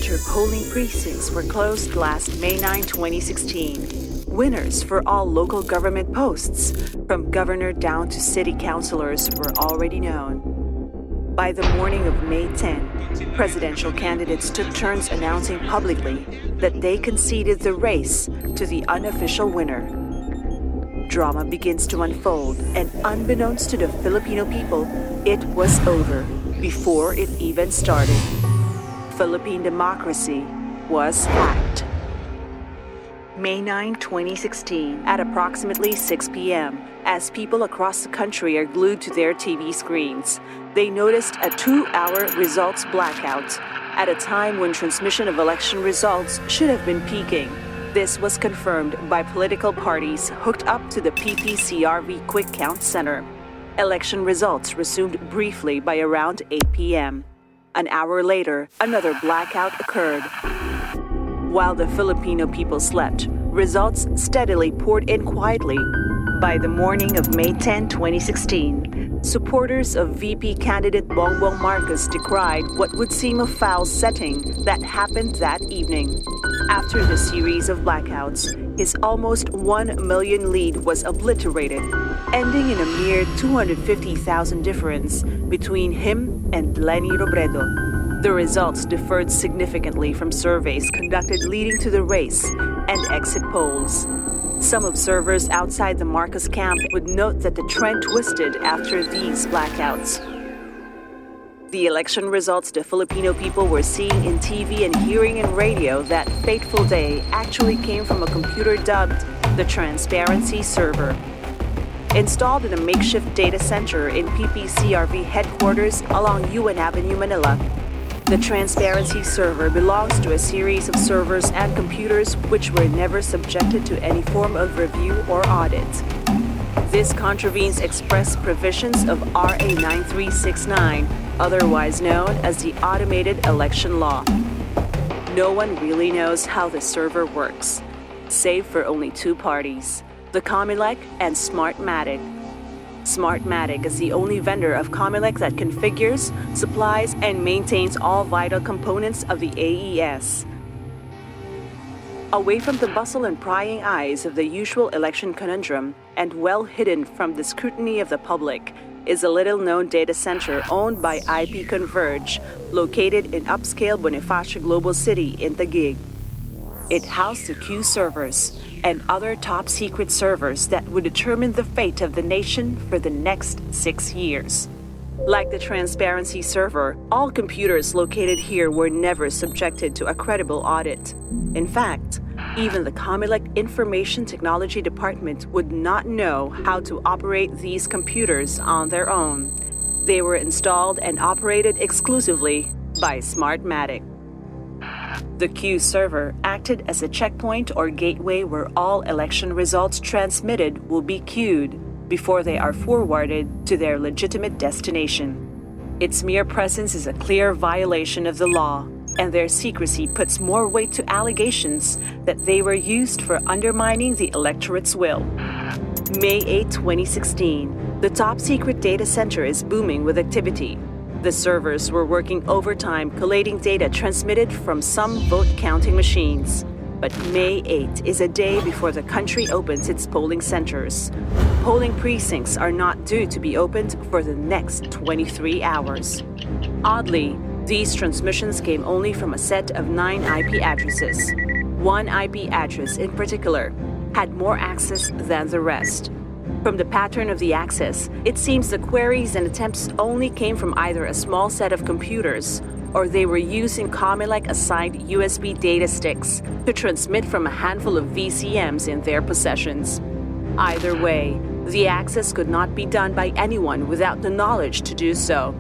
after polling precincts were closed last May 9, 2016. Winners for all local government posts, from governor down to city councilors, were already known. By the morning of May 10, presidential candidates took turns announcing publicly that they conceded the race to the unofficial winner. Drama begins to unfold, and unbeknownst to the Filipino people, it was over before it even started. Philippine Democracy was hacked. May 9, 2016, at approximately 6 p.m., as people across the country are glued to their TV screens, they noticed a 2-hour results blackout at a time when transmission of election results should have been peaking. This was confirmed by political parties hooked up to the PPCRV Quick Count Center. Election results resumed briefly by around 8 p.m. An hour later, another blackout occurred. While the Filipino people slept, results steadily poured in quietly. By the morning of May 10, 2016, supporters of VP candidate Bongbong Marcos decried what would seem a foul setting that happened that evening. After the series of blackouts, his almost 1 million lead was obliterated, ending in a mere 250,000 difference between him and Leni Robredo. The results differed significantly from surveys conducted leading to the race and exit polls. Some observers outside the Marcos camp would note that the trend twisted after these blackouts. The election results the Filipino people were seeing in TV and hearing in radio that fateful day actually came from a computer dubbed the Transparency Server. Installed in a makeshift data center in PPCRV headquarters along UN Avenue, Manila, the Transparency Server belongs to a series of servers and computers which were never subjected to any form of review or audit. This contravenes express provisions of RA 9369, otherwise known as the Automated Election Law. No one really knows how the server works, save for only two parties, the Comelec and Smartmatic. Smartmatic is the only vendor of Comelec that configures, supplies, and maintains all vital components of the AES. Away from the bustle and prying eyes of the usual election conundrum, and well hidden from the scrutiny of the public, is a little-known data center owned by IP Converge, located in upscale Bonifacio Global City in Taguig. It housed the Q servers and other top-secret servers that would determine the fate of the nation for the next 6 years. Like the Transparency Server, all computers located here were never subjected to a credible audit. In fact, even the Comelec Information Technology Department would not know how to operate these computers on their own. They were installed and operated exclusively by Smartmatic. The Q server acted as a checkpoint or gateway where all election results transmitted will be queued before they are forwarded to their legitimate destination. Its mere presence is a clear violation of the law, and their secrecy puts more weight to allegations that they were used for undermining the electorate's will. May 8, 2016, the top-secret data center is booming with activity. The servers were working overtime collating data transmitted from some vote-counting machines. But May 8 is a day before the country opens its polling centers. Polling precincts are not due to be opened for the next 23 hours. Oddly, these transmissions came only from a set of 9 IP addresses. One IP address in particular had more access than the rest. From the pattern of the access, it seems the queries and attempts only came from either a small set of computers or they were using Comelec-assigned USB data sticks to transmit from a handful of VCMs in their possessions. Either way, the access could not be done by anyone without the knowledge to do so.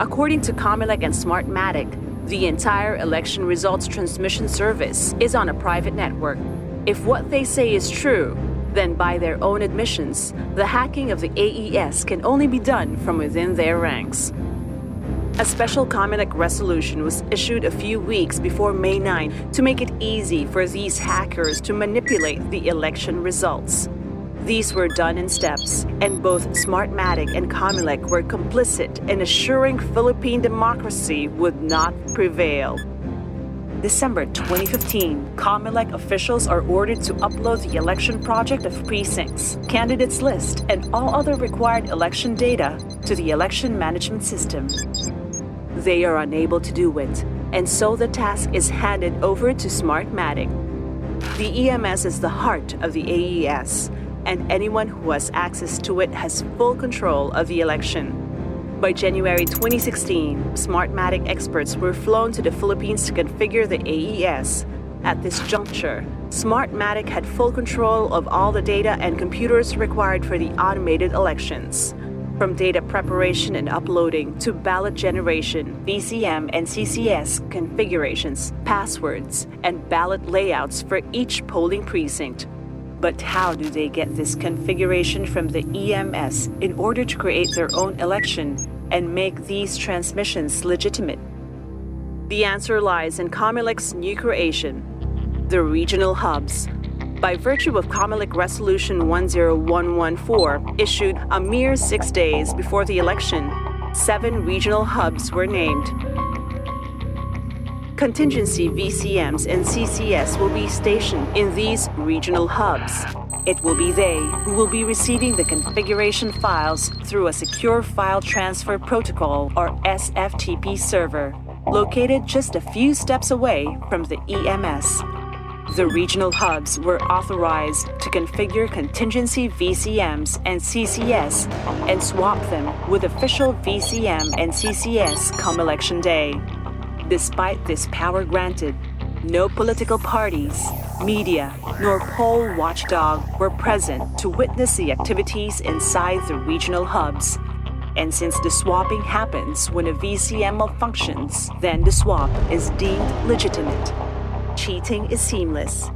According to Comelec and Smartmatic, the entire election results transmission service is on a private network. If what they say is true, then by their own admissions, the hacking of the AES can only be done from within their ranks. A special Comelec resolution was issued a few weeks before May 9 to make it easy for these hackers to manipulate the election results. These were done in steps, and both Smartmatic and Comelec were complicit in assuring Philippine democracy would not prevail. December 2015, COMELEC officials are ordered to upload the election project of precincts, candidates list, and all other required election data to the election management system. They are unable to do it, and so the task is handed over to Smartmatic. The EMS is the heart of the AES, and anyone who has access to it has full control of the election. By January 2016, Smartmatic experts were flown to the Philippines to configure the AES. At this juncture, Smartmatic had full control of all the data and computers required for the automated elections. From data preparation and uploading to ballot generation, VCM and CCS configurations, passwords, and ballot layouts for each polling precinct. But how do they get this configuration from the EMS in order to create their own election and make these transmissions legitimate? The answer lies in COMELEC's new creation, the regional hubs. By virtue of COMELEC Resolution 10114, issued a mere 6 days before the election, 7 regional hubs were named. Contingency VCMs and CCS will be stationed in these regional hubs. It will be they who will be receiving the configuration files through a secure file transfer protocol or SFTP server, located just a few steps away from the EMS. The regional hubs were authorized to configure contingency VCMs and CCS and swap them with official VCM and CCS come election day. Despite this power granted, no political parties, media, nor poll watchdog were present to witness the activities inside the regional hubs. And since the swapping happens when a VCM malfunctions, then the swap is deemed legitimate. Cheating is seamless.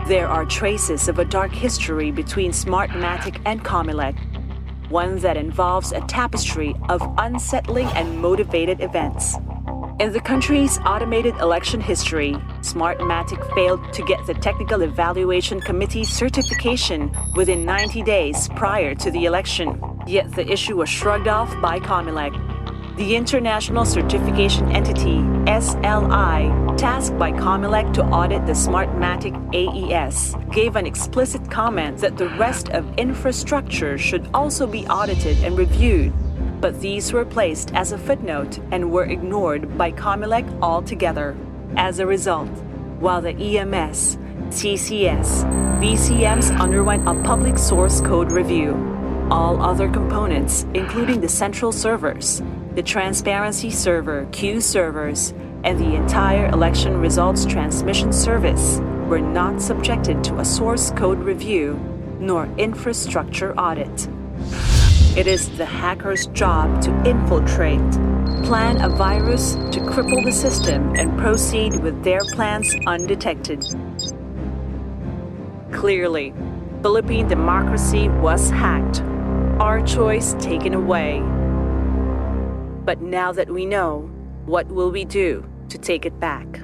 There are traces of a dark history between Smartmatic and COMELEC, one that involves a tapestry of unsettling and motivated events. In the country's automated election history, Smartmatic failed to get the Technical Evaluation Committee certification within 90 days prior to the election. Yet the issue was shrugged off by COMELEC. The international certification entity, SLI, tasked by COMELEC to audit the Smartmatic AES, gave an explicit comment that the rest of infrastructure should also be audited and reviewed. But these were placed as a footnote and were ignored by COMELEC altogether. As a result, while the EMS, CCS, VCMs underwent a public source code review, all other components, including the central servers, the transparency server, Q servers, and the entire election results transmission service were not subjected to a source code review nor infrastructure audit. It is the hacker's job to infiltrate, plan a virus to cripple the system, and proceed with their plans undetected. Clearly, Philippine democracy was hacked, our choice taken away. But now that we know, what will we do to take it back?